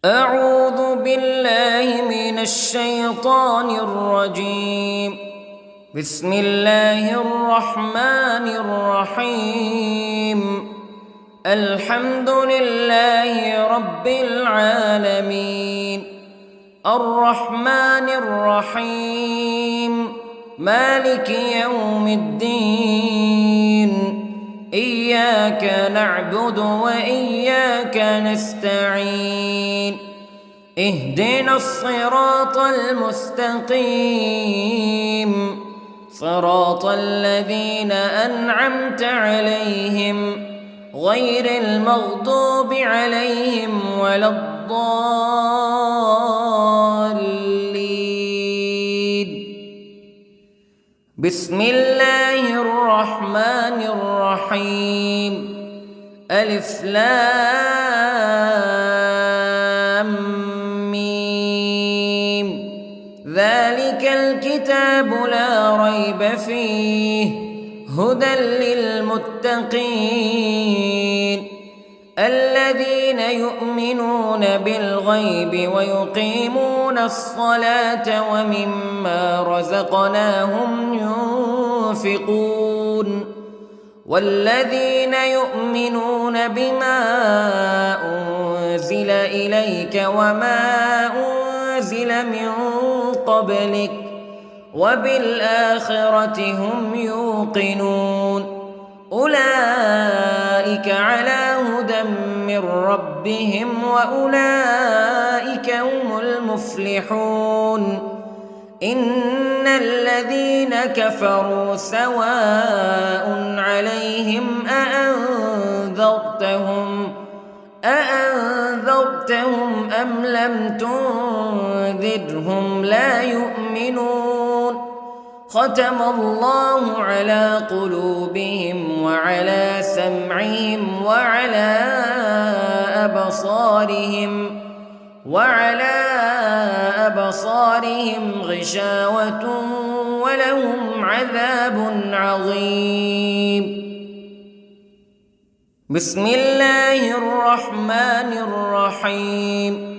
أعوذ بالله من الشيطان الرجيم. بسم الله الرحمن الرحيم. الحمد لله رب العالمين، الرحمن الرحيم، مالك يوم الدين. إياك نعبد وإياك نستعين. اهدنا الصراط المستقيم، صراط الذين أنعمت عليهم غير المغضوب عليهم ولا الضالين. بسم الله الرحمن الرحيم. ألف لام ميم. ذلك الكتاب لا ريب فيه هدى للمتقين الذين يؤمنون بالغيب ويقيمون الصلاة ومما رزقناهم ينفقون والذين يؤمنون بما أنزل إليك وما أنزل من قبلك وبالآخرة هم يوقنون. أولئك على هدى من ربهم وأولئك هم المفلحون. إن الذين كفروا سواء عليهم أأنذرتهم أم لم تنذرهم لا يؤمنون. ختم الله على قلوبهم وعلى سمعهم وعلى أبصارهم غشاوة ولهم عذاب عظيم. بسم الله الرحمن الرحيم.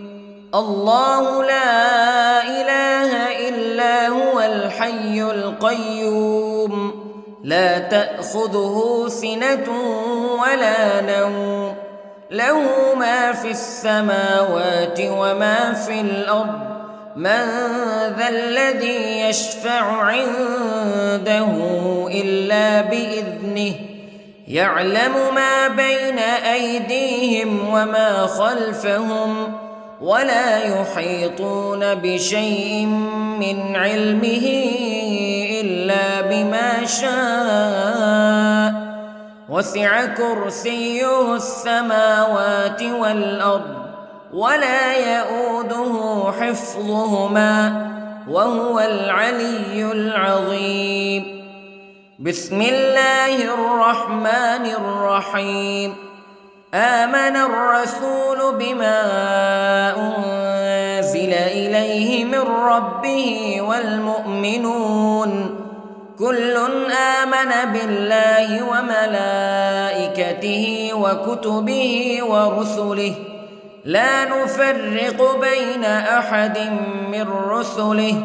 الله لا إله إلا هو الحي القيوم لا تأخذه سنة ولا نوم له ما في السماوات وما في الأرض. من ذا الذي يشفع عنده إلا بإذنه يعلم ما بين أيديهم وما خلفهم ولا يحيطون بشيء من علمه إلا بما شاء. وسع كرسيه السماوات والأرض ولا يؤوده حفظهما وهو العلي العظيم. بسم الله الرحمن الرحيم. آمن الرسول بما أنزل إليه من ربه والمؤمنون كل آمن بالله وملائكته وكتبه ورسله لا نفرق بين أحد من رسله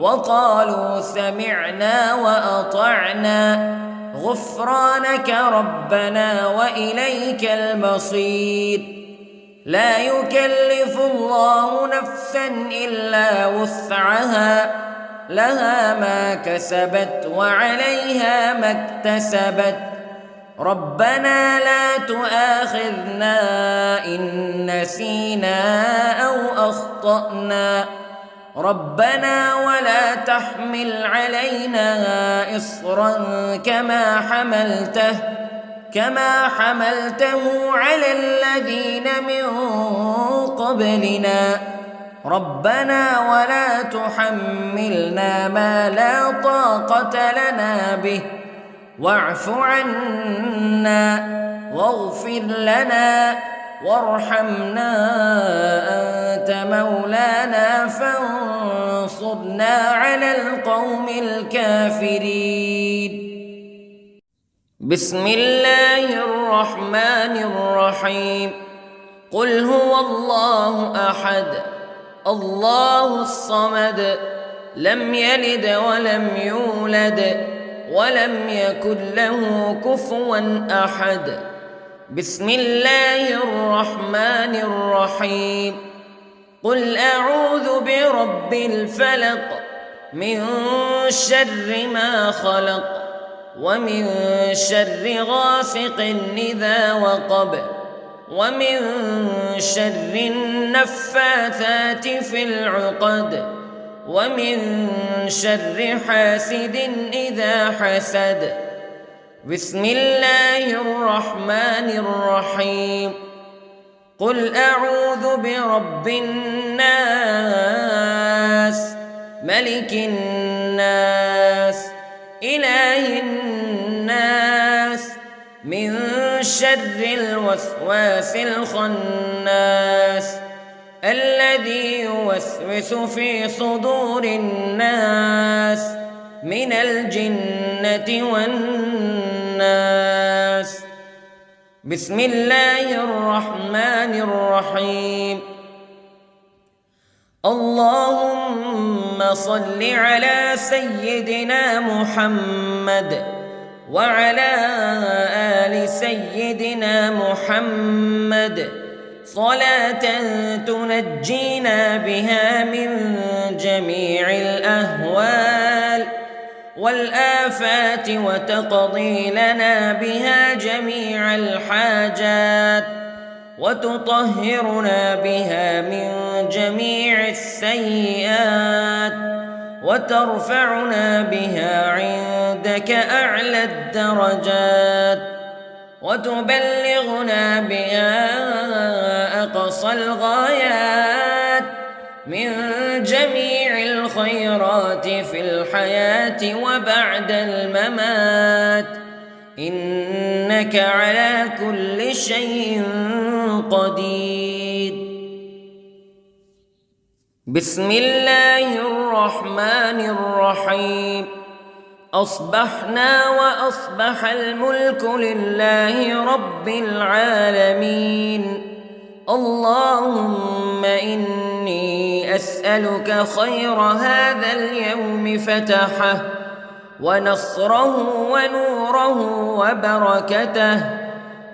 وقالوا سمعنا وأطعنا غفرانك ربنا وإليك المصير. لا يكلف الله نفسا إلا وسعها لها ما كسبت وعليها ما اكتسبت. ربنا لا تؤاخذنا إن نسينا أو أخطأنا ربنا ولا تحمل علينا إصرا كما حملته على الذين من قبلنا ربنا ولا تحملنا ما لا طاقة لنا به واعف عنا واغفر لنا وارحمنا أنت مولانا فانصرنا على القوم الكافرين. بسم الله الرحمن الرحيم. قل هو الله أحد الله الصمد لم يلد ولم يولد ولم يكن له كفوا أحد. بسم الله الرحمن الرحيم. قل أعوذ برب الفلق من شر ما خلق ومن شر غاسق إذا وقب ومن شر النفاثات في العقد ومن شر حاسد إذا حسد. بسم الله الرحمن الرحيم. قل أعوذ برب الناس ملك الناس إله الناس من شر الوسواس الخناس الذي يوسوس في صدور الناس من الجنة والناس. بسم الله الرحمن الرحيم. اللهم صل على سيدنا محمد وعلى آل سيدنا محمد صلاة تنجينا بها من جميع الأهوال والآفات وتقضي لنا بها جميع الحاجات وتطهرنا بها من جميع السيئات وترفعنا بها عندك أعلى الدرجات وتبلغنا بها أقصى الغايات من جميع الخيرات في الحياة وبعد الممات إنك على كل شيء قدير. بسم الله الرحمن الرحيم. أصبحنا وأصبح الملك لله رب العالمين. اللهم إني أسألك خير هذا اليوم فتحه ونصره ونوره وبركته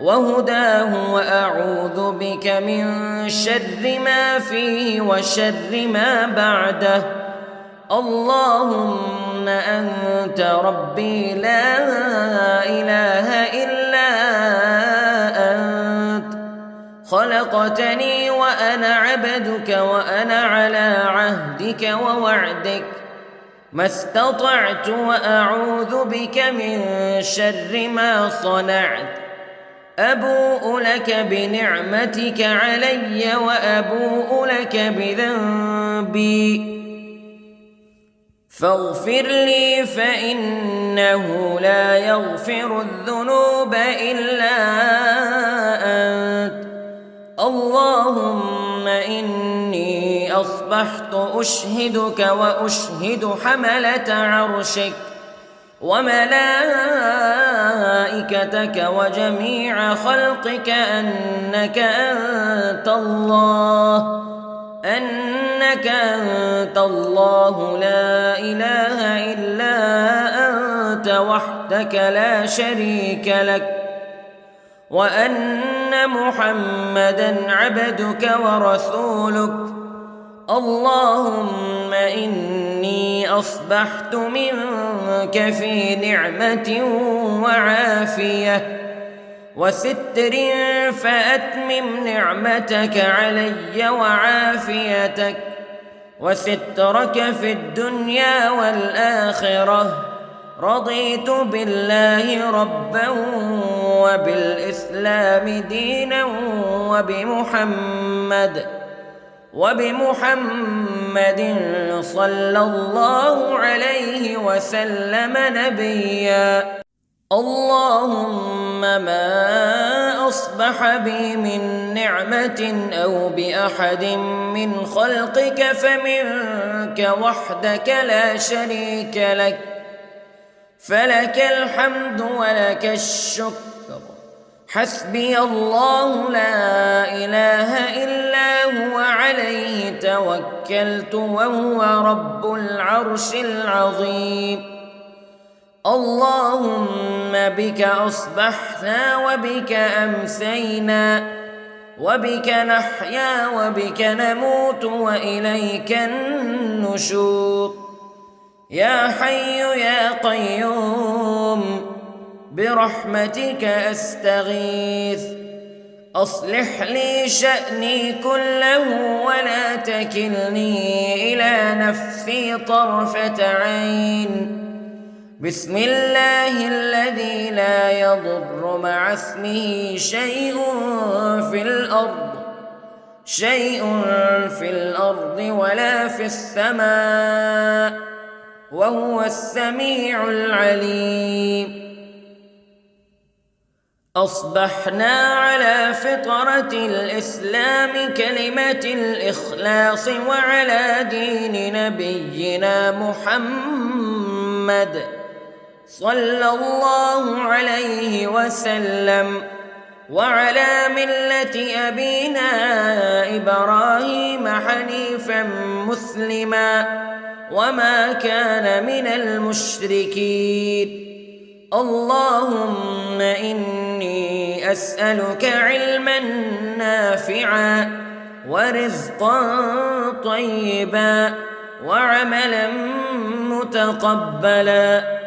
وهداه وأعوذ بك من شر ما فيه وشر ما بعده. اللهم أنت ربي لا إله إلا أنت خلقتني وأنا عبدك وأنا على عهدك ووعدك ما استطعت وأعوذ بك من شر ما صنعت. أبوء لك بنعمتك علي وأبوء لك بذنبي فاغفر لي فإنه لا يغفر الذنوب إلا أنت. اللهم إني أصبحت أشهدك وأشهد حملة عرشك وملائكتك وجميع خلقك أنك أنت الله لا إله إلا أنت وحدك لا شريك لك وأن محمدًا عبدك ورسولك. اللهم إني أصبحت منك في نعمة وعافية وستر فأتمم نعمتك علي وعافيتك وسترك في الدنيا والآخرة. رضيت بالله ربا وبالإسلام دينا وبمحمد صلى الله عليه وسلم نبيا. اللهم ما أصبح بي من نعمة أو بأحد من خلقك فمنك وحدك لا شريك لك فلك الحمد ولك الشكر حسبي الله لا إله إلا هو عليه توكلت وهو رب العرش العظيم. اللهم بك أصبحنا وبك أمسينا وبك نحيا وبك نموت وإليك النشور. يا حي يا قيوم برحمتك أستغيث، أصلح لي شأني كله ولا تكلني إلى نفسي طرفة عين. بسم الله الذي لا يضر مع اسمه شيء في الأرض ولا في السماء وهو السميع العليم. أصبحنا على فطرة الإسلام كلمة الإخلاص وعلى دين نبينا محمد صلى الله عليه وسلم وعلى ملة أبينا إبراهيم حنيفا مسلما وما كان من المشركين. اللهم إني أسألك علما نافعا ورزقا طيبا وعملا متقبلا.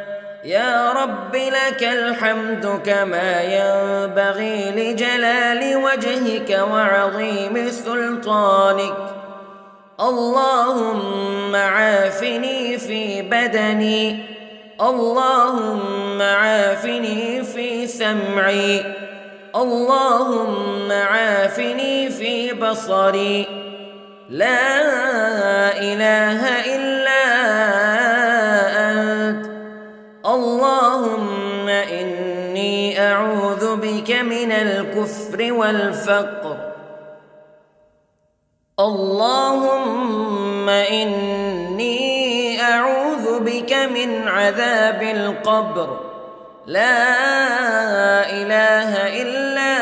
يا رب لك الحمد كما ينبغي لجلال وجهك وعظيم سلطانك. اللهم عافني في بدني، اللهم عافني في سمعي، اللهم عافني في بصري. لا إله إلا أنت. اللهم إني أعوذ بك من الكفر والفقر. اللهم إني أعوذ بك من عذاب القبر. لا إله إلا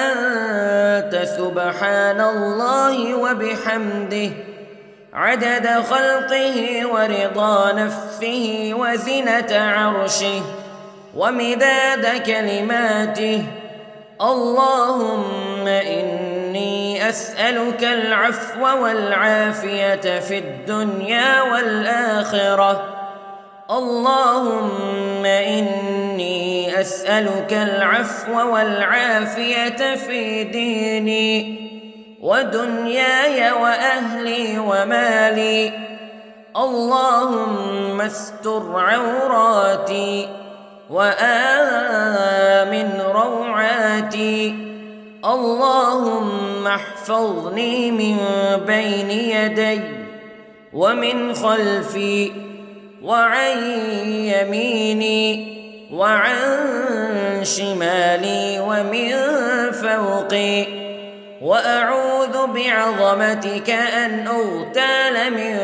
أنت سبحان الله وبحمده عدد خلقه ورضا نفسه وزنة عرشه ومداد كلماته. اللهم إني أسألك العفو والعافية في الدنيا والآخرة. اللهم إني أسألك العفو والعافية في ديني ودنياي وأهلي ومالي. اللهم استر عوراتي وآمن روعاتي. اللهم احفظني من بين يدي ومن خلفي وعن يميني وعن شمالي ومن فوقي، وأعوذ بعظمتك أن أغتال من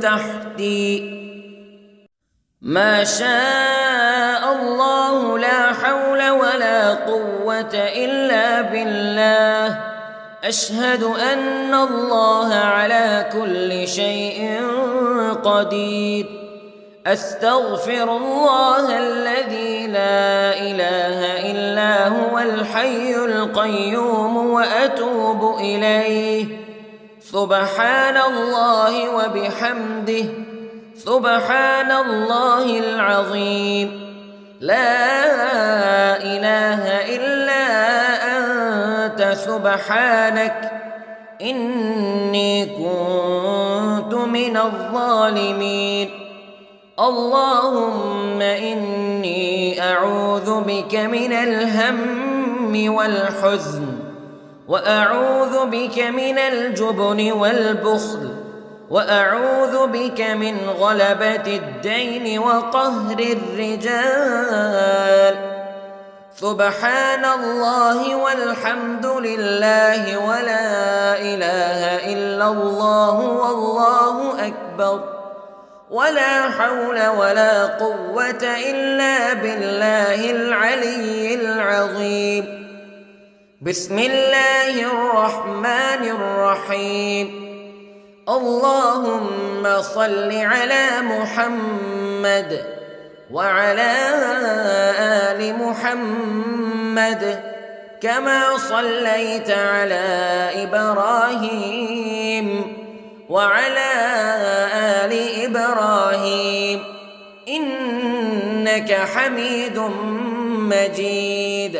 تحتي. ما شاء الله لا حول ولا قوة إلا بالله. أشهد أن الله على كل شيء قدير. أستغفر الله الذي لا إله إلا هو الحي القيوم وأتوب إليه. سبحان الله وبحمده سبحان الله العظيم. لا إله إلا أنت سبحانك إني كنت من الظالمين. اللهم إني أعوذ بك من الهم والحزن، وأعوذ بك من الجبن والبخل، وأعوذ بك من غلبة الدين وقهر الرجال. سبحان الله والحمد لله ولا إله إلا الله والله أكبر. ولا حول ولا قوة إلا بالله العلي العظيم. بسم الله الرحمن الرحيم. اللهم صل على محمد وعلى آل محمد كما صليت على إبراهيم وعلى آل إبراهيم إنك حميد مجيد.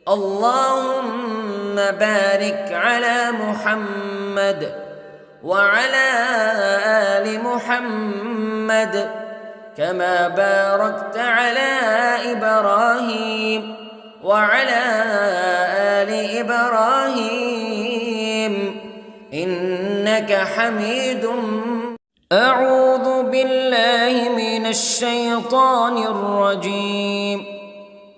اللهم بارك على محمد وعلى آل محمد كما باركت على إبراهيم وعلى آل إبراهيم إنك حميد. أعوذ بالله من الشيطان الرجيم.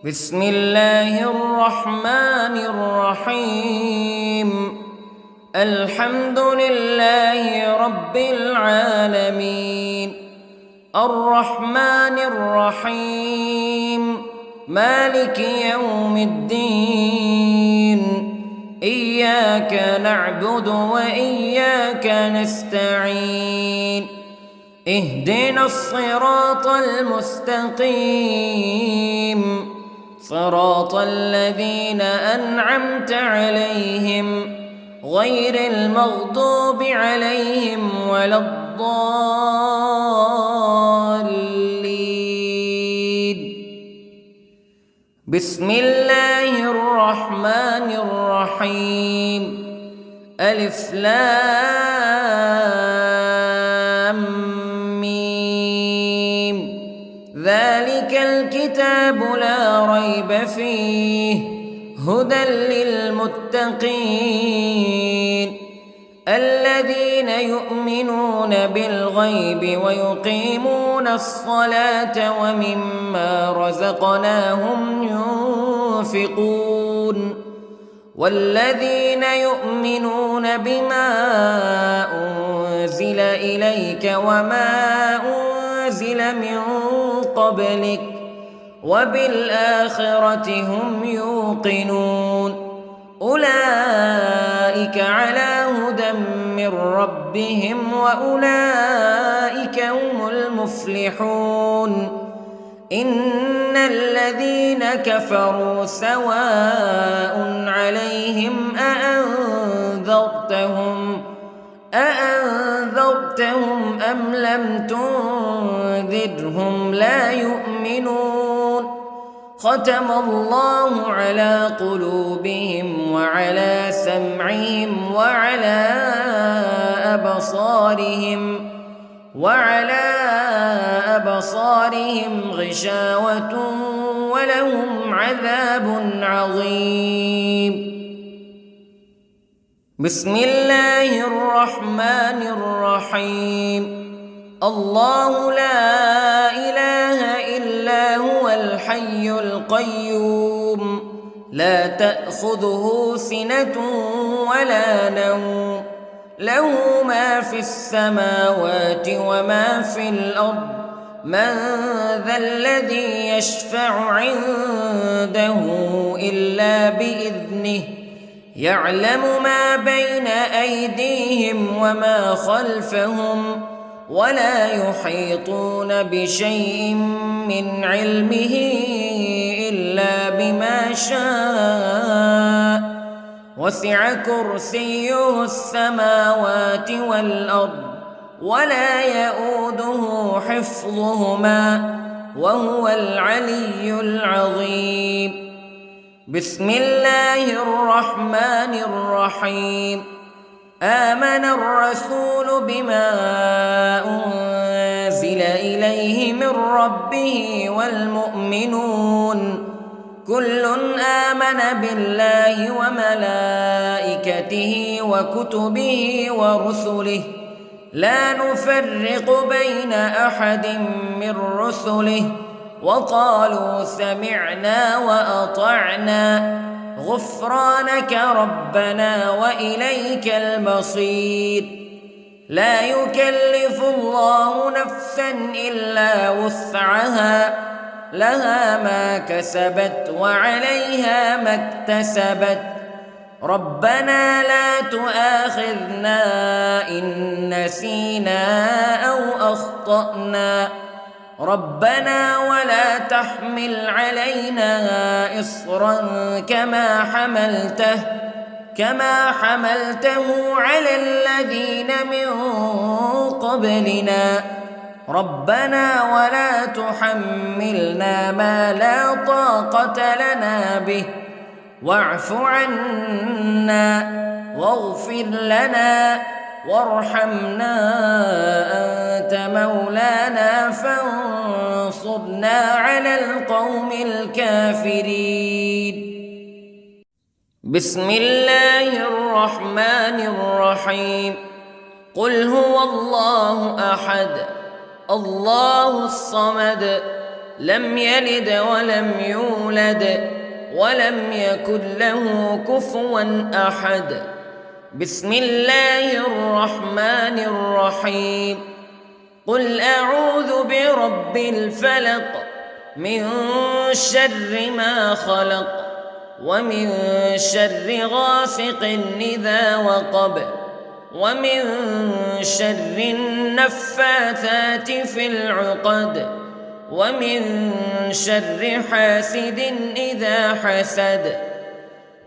بسم الله الرحمن الرحيم. الحمد لله رب العالمين الرحمن الرحيم مالك يوم الدين إياك نعبد وإياك نستعين اهدنا الصراط المستقيم صراط الذين أنعمت عليهم غير المغضوب عليهم ولا الضالين. بسم الله الرحمن الرحيم. ألف لام ميم ذلك الكتاب لا ريب فيه هدى للمتقين الذين يؤمنون بالغيب ويقيمون الصلاة ومما رزقناهم ينفقون والذين يؤمنون بما أنزل إليك وما أنزل من قبلك وبالآخرة هم يوقنون أولئك على هدى من ربهم وأولئك هم المفلحون. إن الذين كفروا سواء عليهم أأنذرتهم أم لم تنذرهم لا يؤمنون. ختم الله على قلوبهم وعلى سمعهم وعلى أبصارهم غشاوة ولهم عذاب عظيم. بسم الله الرحمن الرحيم. الله لا إله إلا هو الحي القيوم لا تأخذه سنة ولا نوم له ما في السماوات وما في الأرض من ذا الذي يشفع عنده إلا بإذنه يعلم ما بين أيديهم وما خلفهم ولا يحيطون بشيء من علمه إلا بما شاء وسع كرسيه السماوات والأرض ولا يؤوده حفظهما وهو العلي العظيم. بسم الله الرحمن الرحيم. آمن الرسول بما أنزل إليه من ربه والمؤمنون كل آمن بالله وملائكته وكتبه ورسله لا نفرق بين أحد من رسله وقالوا سمعنا وأطعنا غفرانك ربنا وإليك المصير. لا يكلف الله نفسا إلا وسعها لها ما كسبت وعليها ما اكتسبت ربنا لا تؤاخذنا إن نسينا أو أخطأنا ربنا ولا تحمل علينا إصرا كما حملته على الذين من قبلنا ربنا ولا تحملنا ما لا طاقة لنا به واعف عنا واغفر لنا وارحمنا أنت مولانا فانصرنا على القوم الكافرين. بسم الله الرحمن الرحيم. قل هو الله أحد الله الصمد لم يلد ولم يولد ولم يكن له كفوا أحد. بسم الله الرحمن الرحيم. قل أعوذ برب الفلق من شر ما خلق ومن شر غاسق إذا وقب ومن شر النفاثات في العقد ومن شر حاسد إذا حسد.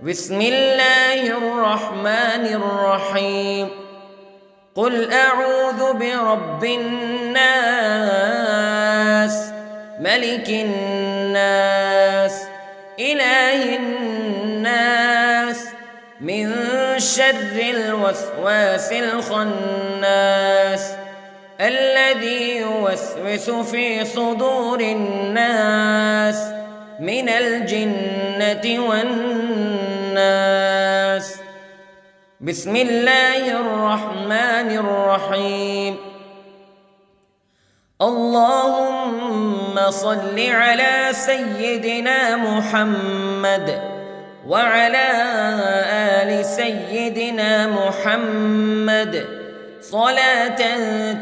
بسم الله الرحمن الرحيم. قل أعوذ برب الناس ملك الناس إله الناس من شر الوسواس الخناس الذي يوسوس في صدور الناس من الجنة والناس. بسم الله الرحمن الرحيم. اللهم صل على سيدنا محمد وعلى آل سيدنا محمد صلاة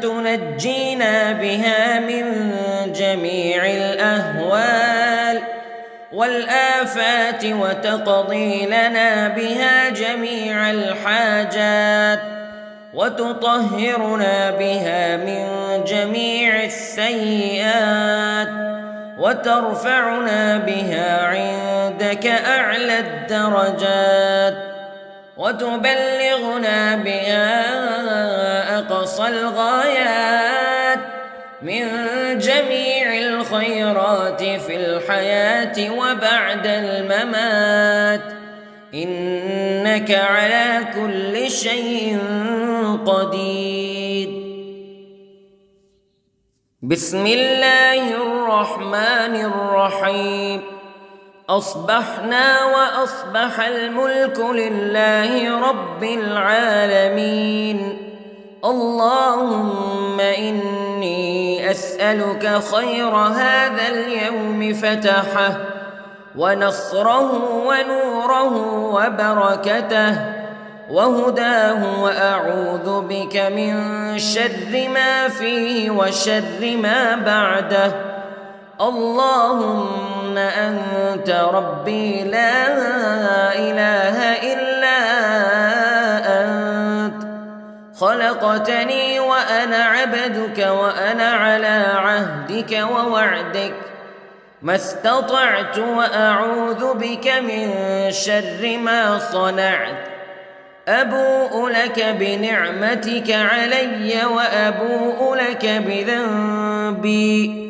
تنجينا بها من جميع الأهوال والآفات وتقضي لنا بها جميع الحاجات وتطهرنا بها من جميع السيئات وترفعنا بها عندك أعلى الدرجات وتبلغنا بها أقصى الغايات من جميع الخيرات في الحياة وبعد الممات إنك على كل شيء قدير. بسم الله الرحمن الرحيم. أصبحنا وأصبح الملك لله رب العالمين. اللهم إني أسألك خير هذا اليوم فتحه ونصره ونوره وبركته وهداه وأعوذ بك من شر ما فيه وشر ما بعده. اللهم أنت ربي لا إله إلا أنت خلقتني وأنا عبدك وأنا على عهدك ووعدك ما استطعت وأعوذ بك من شر ما صنعت. أبوء لك بنعمتك علي وأبوء لك بذنبي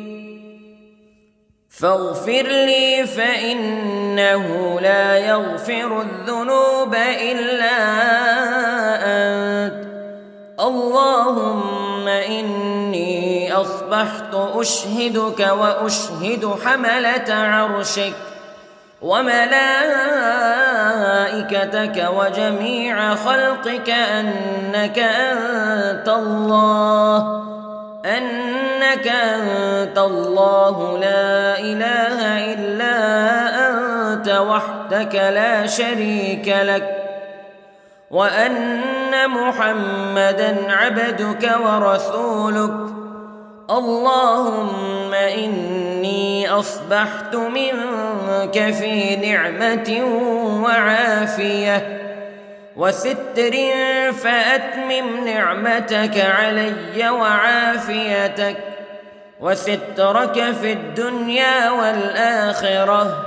فاغفر لي فإنه لا يغفر الذنوب إلا أنت. اللهم إني أصبحت أشهدك وأشهد حملة عرشك وملائكتك وجميع خلقك أنك أنت الله لا إله إلا أنت وحدك لا شريك لك وأن محمدًا عبدك ورسولك. اللهم إني أصبحت منك في نعمة وعافية وستر، فأتمم نعمتك علي وعافيتك وسترك في الدنيا والآخرة.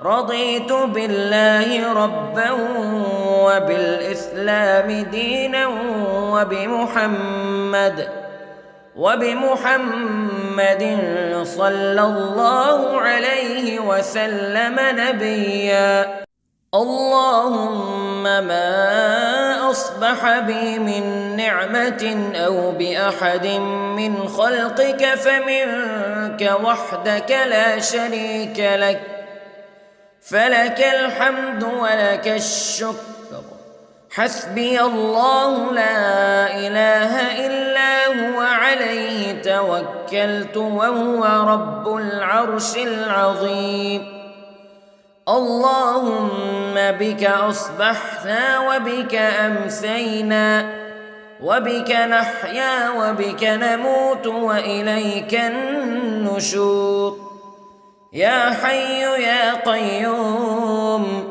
رضيت بالله ربا وبالإسلام دينا وبمحمد صلى الله عليه وسلم نبيا. اللهم ما أصبح بي من نعمة أو بأحد من خلقك فمنك وحدك لا شريك لك، فلك الحمد ولك الشكر. حسبي الله لا إله إلا هو، عليه توكلت وهو رب العرش العظيم. اللهم بك أصبحنا وبك أمسينا وبك نحيا وبك نموت وإليك النشور. يا حي يا قيوم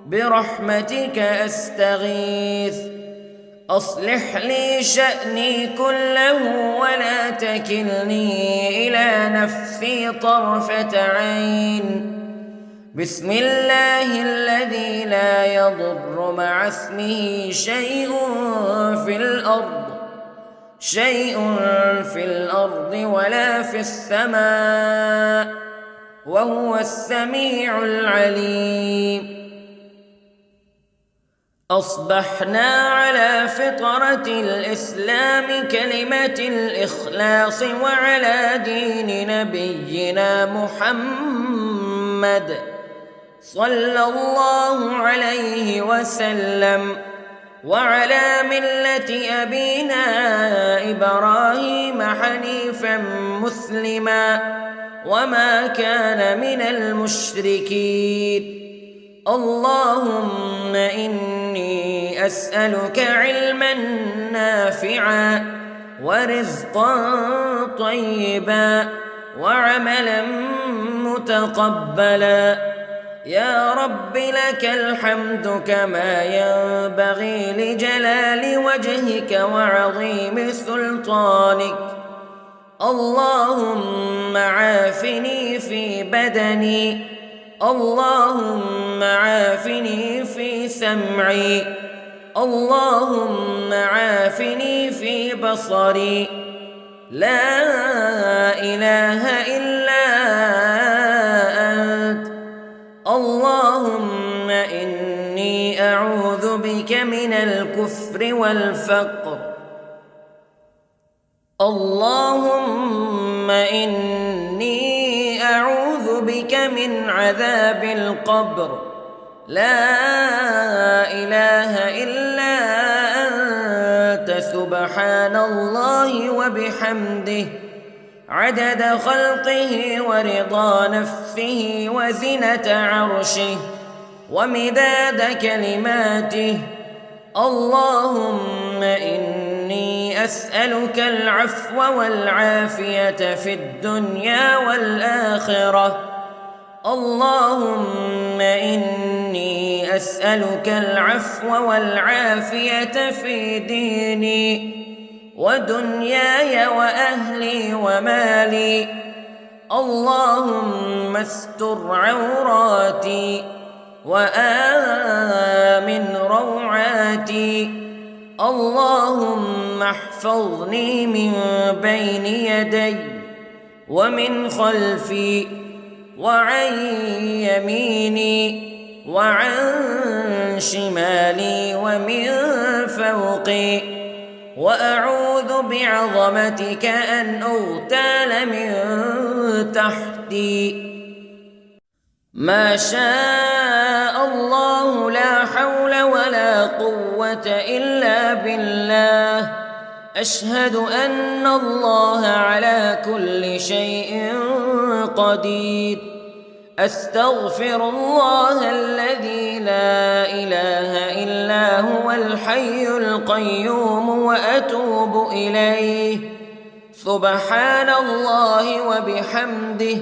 برحمتك أستغيث، أصلح لي شأني كله ولا تكلني إلى نفسي طرفة عين. بسم الله الذي لا يضر مع اسمه شيء في الأرض ولا في السماء، وهو السميع العليم. أصبحنا على فطرة الإسلام كلمة الإخلاص وعلى دين نبينا محمد صلى الله عليه وسلم، وعلى ملة أبينا إبراهيم حنيفا مسلما وما كان من المشركين. اللهم إني أسألك علما نافعا ورزقا طيبا وعملا متقبلا. يا رب لك الحمد كما ينبغي لجلال وجهك وعظيم سلطانك. اللهم عافني في بدني، اللهم عافني في سمعي، اللهم عافني في بصري. لا إله إلا أنت. اللهم إني أعوذ بك من الكفر والفقر. اللهم إني أعوذ بك من عذاب القبر. لا إله إلا أنت، سبحان الله وبحمده، عدد خلقه ورضا نفسه وزنة عرشه ومداد كلماته. اللهم إني أسألك العفو والعافية في الدنيا والآخرة. اللهم إني أسألك العفو والعافية في ديني ودنياي وأهلي ومالي. اللهم استر عوراتي وآمن روعاتي. اللهم احفظني من بين يدي ومن خلفي وعن يميني وعن شمالي ومن فوقي، وأعوذ بعظمتك أن أغتال من تحتي. ما شاء الله لا حول ولا قوة إلا بالله. أشهد أن الله على كل شيء قدير. أستغفر الله الذي لا إله إلا هو الحي القيوم وأتوب إليه. سبحان الله وبحمده،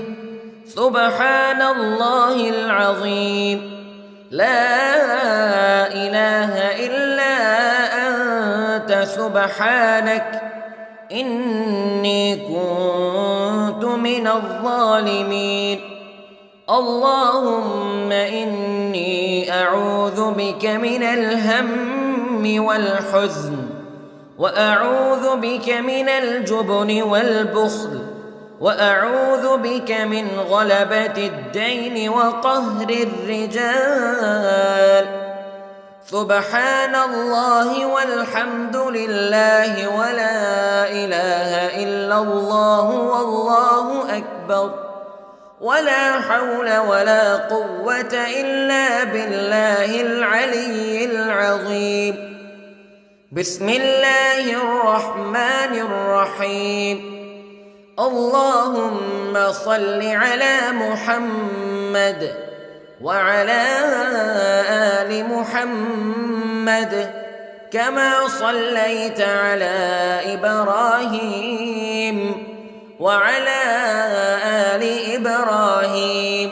سبحان الله العظيم. لا إله إلا أنت سبحانك إني كنت من الظالمين. اللهم إني أعوذ بك من الهم والحزن، وأعوذ بك من الجبن والبخل، وأعوذ بك من غلبة الدين وقهر الرجال. سبحان الله والحمد لله ولا إله إلا الله والله أكبر، ولا حول ولا قوة إلا بالله العلي العظيم. بسم الله الرحمن الرحيم. اللهم صل على محمد وعلى آل محمد كما صليت على إبراهيم وعلى آل إبراهيم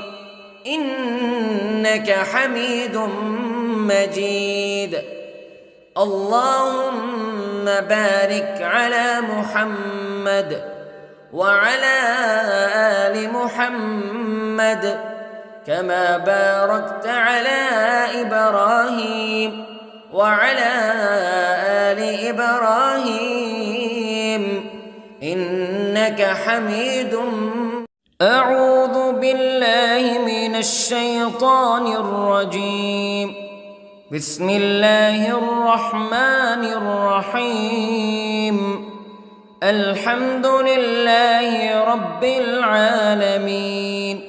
إنك حميد مجيد. اللهم بارك على محمد وعلى آل محمد كما باركت على إبراهيم وعلى آل إبراهيم إنك حميد مجيد. أعوذ بالله من الشيطان الرجيم. بسم الله الرحمن الرحيم. الحمد لله رب العالمين،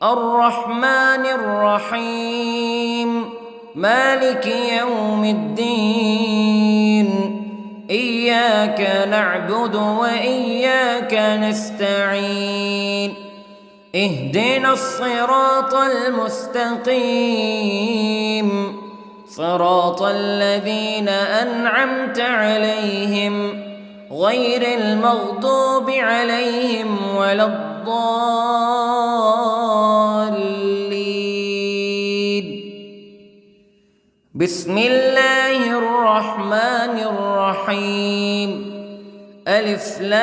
الرحمن الرحيم، مالك يوم الدين. إياك نعبد وإياك نستعين. اهدنا الصراط المستقيم، صراط الذين أنعمت عليهم غير المغضوب عليهم ولا الضالين. بسم الله الرحمن الرحيم. ألف لام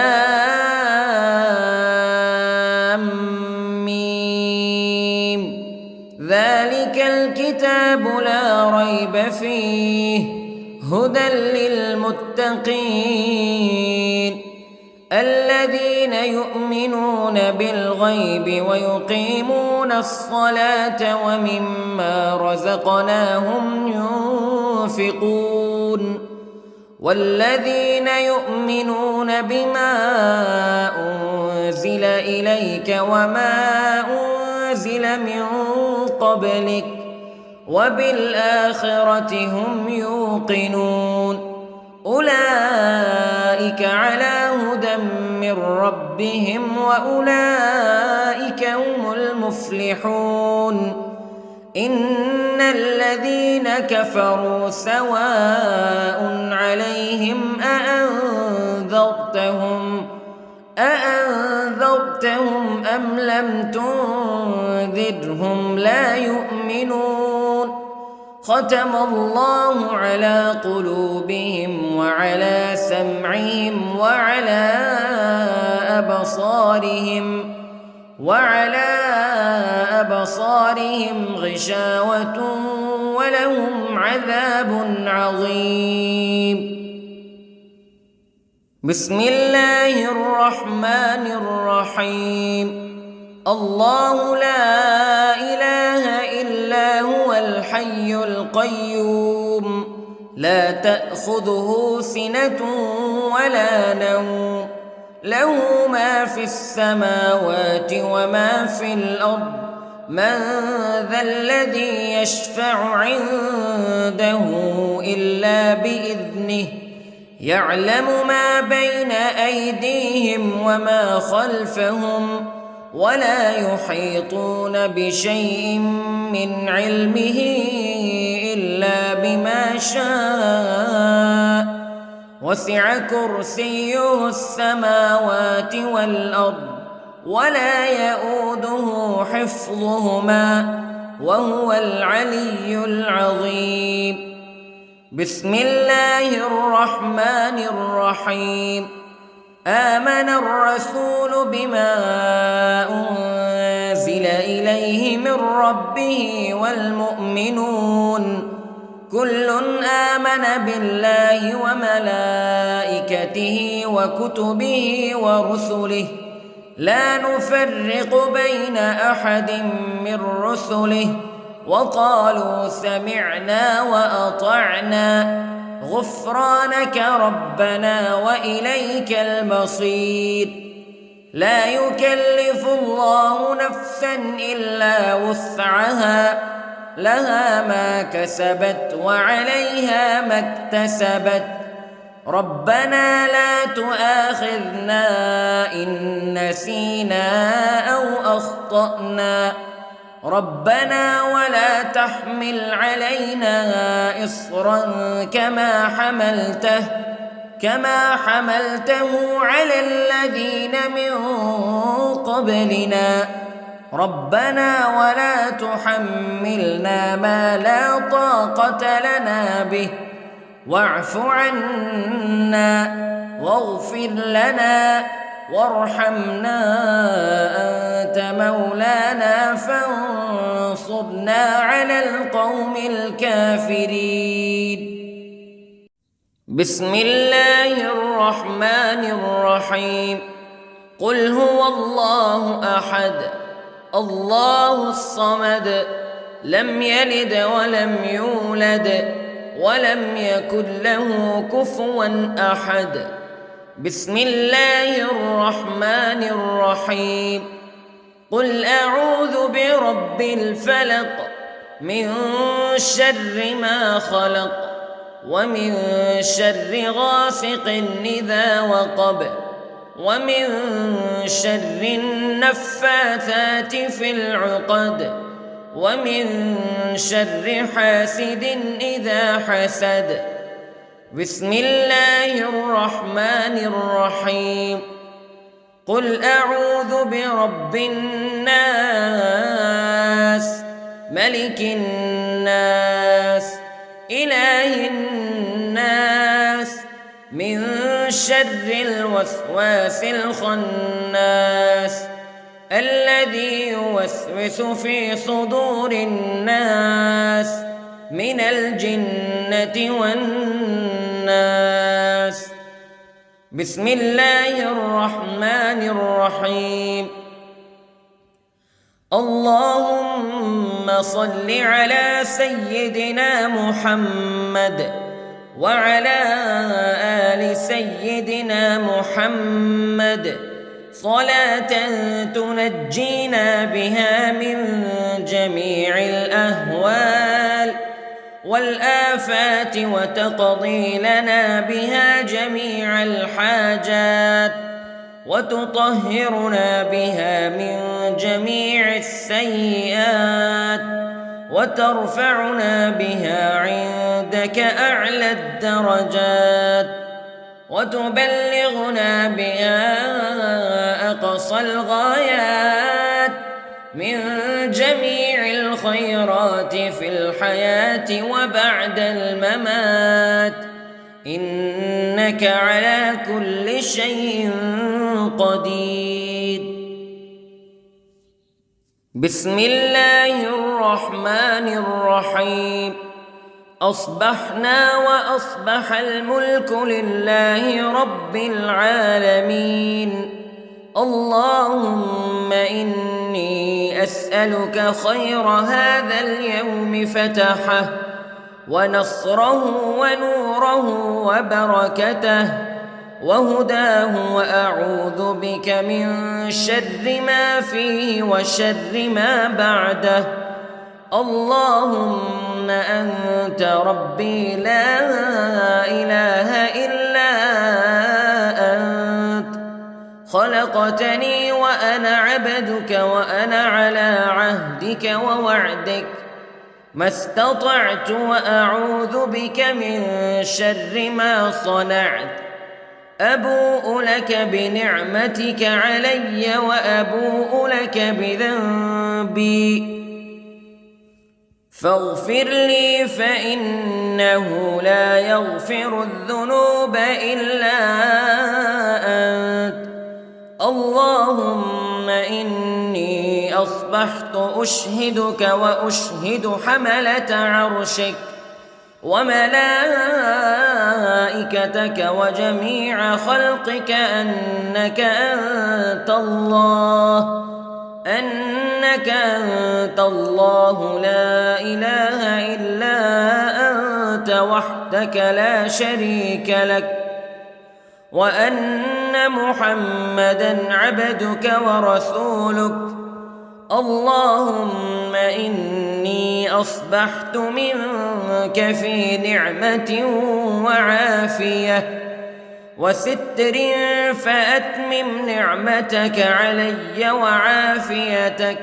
ميم. ذلك الكتاب لا ريب فيه هدى للمتقين الذين يؤمنون بالغيب ويقيمون الصلاة ومما رزقناهم ينفقون والذين يؤمنون بما أنزل إليك وما أنزل من قبلك وبالآخرة هم يوقنون أولئك على هدى من ربهم وأولئك هم المفلحون. إن الذين كفروا سواء عليهم أأنذرتهم أم لم تنذرهم لا يؤمنون. ختم الله على قلوبهم وعلى سمعهم وعلى أبصارهم غشاوة ولهم عذاب عظيم. بسم الله الرحمن الرحيم. الله لا إله إلا هو الحي القيوم لا تأخذه سنة ولا نوم له ما في السماوات وما في الأرض من ذا الذي يشفع عنده إلا بإذنه يعلم ما بين أيديهم وما خلفهم ولا يحيطون بشيء من علمه إلا بما شاء وسع كرسيه السماوات والأرض ولا يئوده حفظهما وهو العلي العظيم. بسم الله الرحمن الرحيم. آمن الرسول بما أنزل إليه من ربه والمؤمنون كل آمن بالله وملائكته وكتبه ورسله لا نفرق بين أحد من رسله وقالوا سمعنا وأطعنا غفرانك ربنا وإليك المصير. لا يكلف الله نفسا إلا وسعها لها ما كسبت وعليها ما اكتسبت ربنا لا تؤاخذنا إن نسينا أو أخطأنا ربنا ولا تحمل علينا إصرا كما حملته على الذين من قبلنا ربنا ولا تحملنا ما لا طاقة لنا به واعف عنا واغفر لنا وارحمنا أنت مولانا فانصرنا على القوم الكافرين. بسم الله الرحمن الرحيم. قل هو الله أحد الله الصمد لم يلد ولم يولد ولم يكن له كفوا أحد. بسم الله الرحمن الرحيم. قل أعوذ برب الفلق من شر ما خلق ومن شر غاسق إذا وقب ومن شر النفاثات في العقد ومن شر حاسد إذا حسد. بسم الله الرحمن الرحيم. قل أعوذ برب الناس ملك الناس إله الناس من شر الوسواس الخناس الذي يوسوس في صدور الناس من الجنة والناس. بسم الله الرحمن الرحيم. اللهم صل على سيدنا محمد وعلى آل سيدنا محمد صلاة تنجينا بها من جميع الأهوال والآفات وتقضي لنا بها جميع الحاجات وتطهرنا بها من جميع السيئات وترفعنا بها عندك أعلى الدرجات وتبلغنا بها أقصى الغايات من جميع الخيرات في الحياة وبعد الممات إنك على كل شيء قدير. بسم الله الرحمن الرحيم. أصبحنا وأصبح الملك لله رب العالمين. اللهم إني أسألك خير هذا اليوم فتحه ونصره ونوره وبركته وهداه وأعوذ بك من شر ما فيه وشر ما بعده. اللهم أنت ربي لا إله إلا أنت خلقتني وأنا عبدك وأنا على عهدك ووعدك ما استطعت وأعوذ بك من شر ما صنعت أبوء لك بنعمتك علي وأبوء لك بذنبي فاغفر لي فإنه لا يغفر الذنوب إلا أنت اللهم إني أصبحت أشهدك وأشهد حملة عرشك وملائكتك وجميع خلقك أنك أنت الله لا إله إلا أنت وحدك لا شريك لك وأن محمدًا عبدك ورسولك اللهم إني أصبحت منك في نعمة وعافية وستر فأتمم نعمتك علي وعافيتك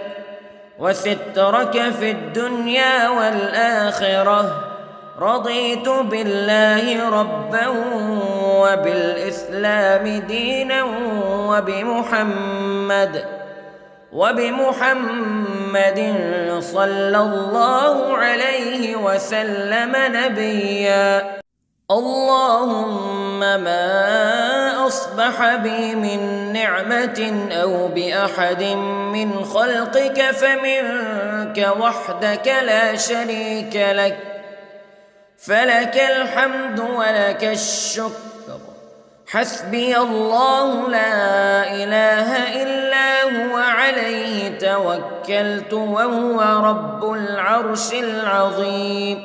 وسترك في الدنيا والآخرة رضيت بالله ربا وبالإسلام دينا وبمحمد صلى الله عليه وسلم نبيا اللهم ما أصبح بي من نعمة أو بأحد من خلقك فمنك وحدك لا شريك لك فلك الحمد ولك الشكر حسبي الله لا إله إلا هو عليه توكلت وهو رب العرش العظيم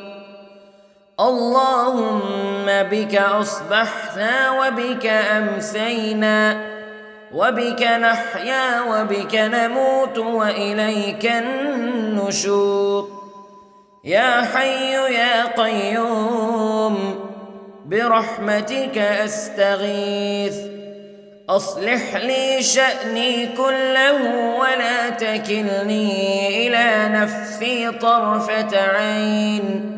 اللهم بك أصبحنا وبك أمسينا وبك نحيا وبك نموت وإليك النشور يا حي يا قيوم برحمتك أستغيث أصلح لي شأني كله ولا تكلني إلى نفسي طرفة عين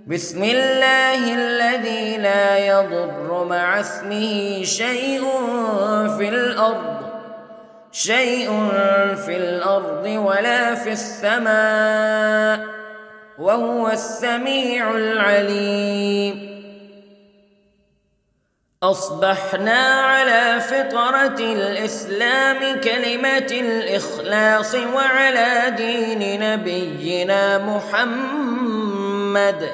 بسم الله الذي لا يضر مع اسمه شيء في الأرض ولا في السماء وهو السميع العليم أصبحنا على فطرة الإسلام كلمة الإخلاص وعلى دين نبينا محمد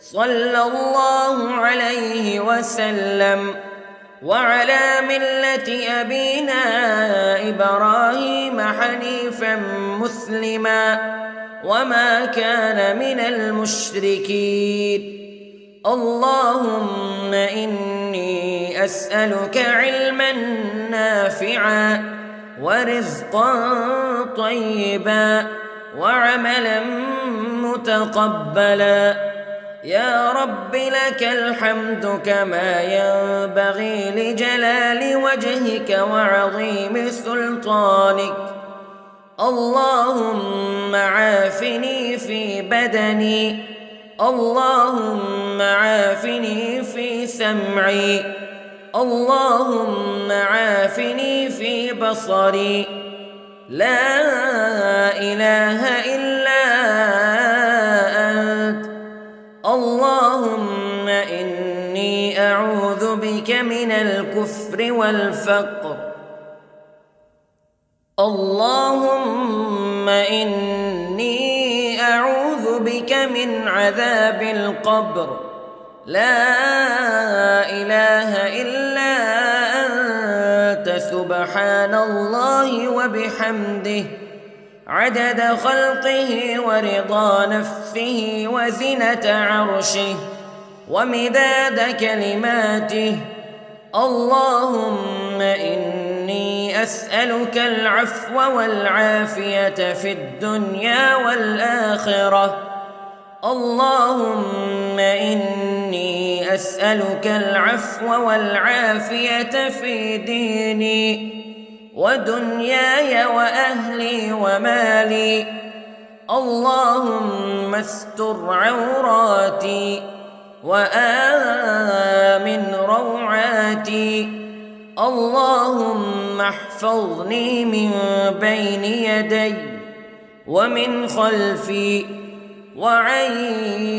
صلى الله عليه وسلم وعلى ملة أبينا إبراهيم حنيفا مسلما وما كان من المشركين اللهم إني أسألك علما نافعا ورزقا طيبا وعملا متقبلا يا رب لك الحمد كما ينبغي لجلال وجهك وعظيم سلطانك اللهم عافني في بدني اللهم عافني في سمعي اللهم عافني في بصري لا إله إلا أنت اللهم إني أعوذ بك من الكفر والفقر اللهم إني أعوذ بك من عذاب القبر لا إله إلا أنت سبحان الله وبحمده عدد خلقه ورضا نفسه وزنة عرشه ومداد كلماته اللهم إني أسألك العفو والعافية في الدنيا والآخرة اللهم إني أسألك العفو والعافية في ديني ودنياي وأهلي ومالي. اللهم استر عوراتي وآمن روعاتي. اللهم احفظني من بين يدي ومن خلفي وعن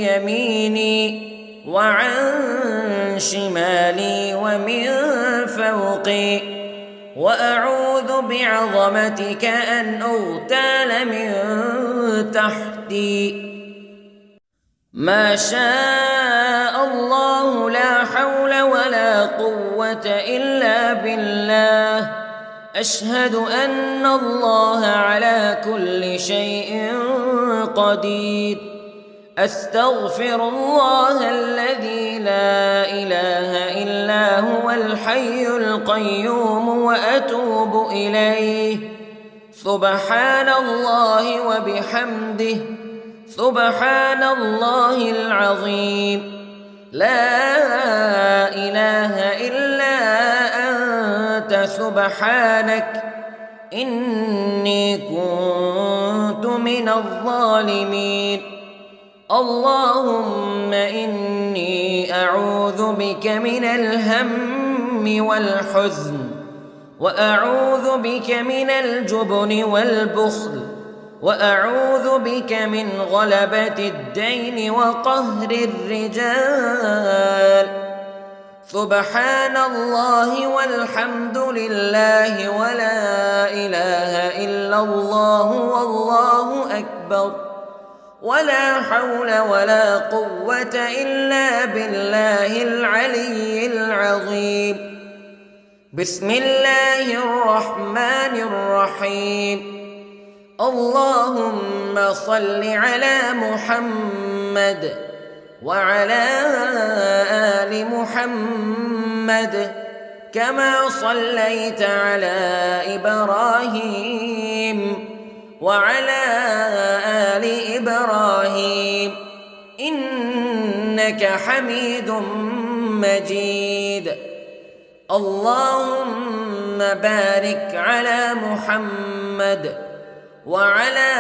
يميني وعن شمالي ومن فوقي، وأعوذ بعظمتك أن أغتال من تحتي. ما شاء الله لا حول ولا قوة إلا بالله. أشهد أن الله على كل شيء قدير. أستغفر الله الذي لا إله إلا هو الحي القيوم وأتوب إليه. سبحان الله وبحمده، سبحان الله العظيم. لا إله إلا أنت سبحانك إني كنت من الظالمين. اللهم إني أعوذ بك من الهم والحزن، وأعوذ بك من الجبن والبخل، وأعوذ بك من غلبة الدين وقهر الرجال. سبحان الله والحمد لله ولا إله إلا الله والله أكبر، ولا حول ولا قوة إلا بالله العلي العظيم. بسم الله الرحمن الرحيم. اللهم صل على محمد وعلى آل محمد كما صليت على إبراهيم وعلى آل إبراهيم إنك حميد مجيد. اللهم بارك على محمد وعلى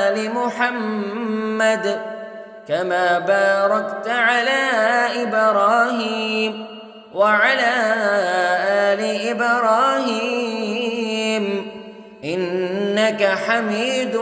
آل محمد كما باركت على إبراهيم وعلى آل إبراهيم إنك حميد